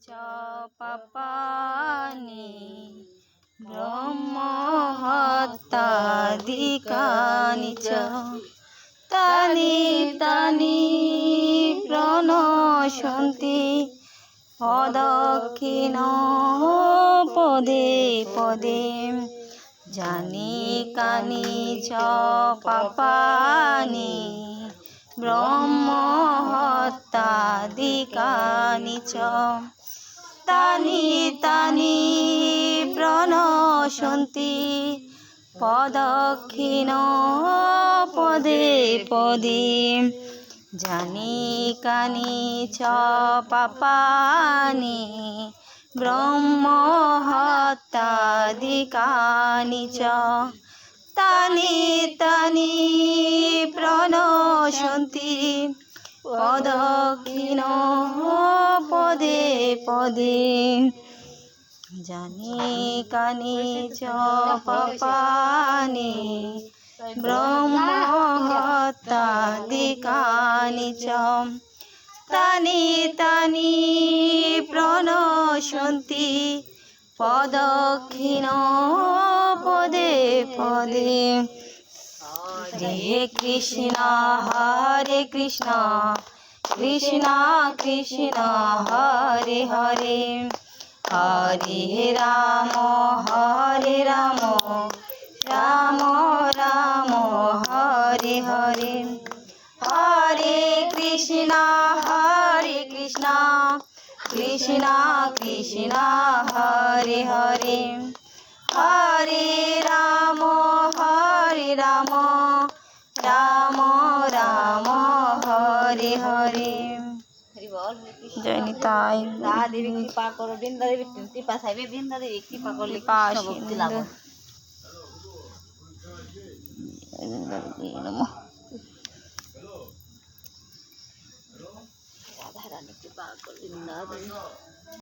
চ পাপানি ব্রহ্ম হত্যাদিকানি চ তানি তানি প্রণশন্তি পদক্ষিণ পদে পদে জানি কানি চ পাপানি ব্রহ্ম হত্যাদিকানি চ তানি তানি প্রণশন্তি পদক্ষিণ পদে পদে জানি কানি চ পাপানি ব্রহ্ম হত্যাদিকানি চ তানি তানি প্রণশন্তি পদক্ষিণ পদে পদে জানি কানি চ পাপানি ব্রহ্ম হত্যাদিকানি চ তানি তানি প্রণশন্তি পদক্ষিণ পদে পদে হরে কৃষ্ণ কৃষ্ণ কৃষ্ণ হরে হরে হরে রাম রাম রাম হরে হরে হরে কৃষ্ণ কৃষ্ণ কৃষ্ণ হরে হরে হরে রাম রাম রাম হরে হরে। জয় নিতাই। রাধা দেবী কৃপা করো, বৃন্দা দেবী কৃপা চাইবে, বৃন্দা দেবী কৃপা করলে ভক্তি লাভ। রাধা রানী কৃপা করো, বৃন্দা দেবী।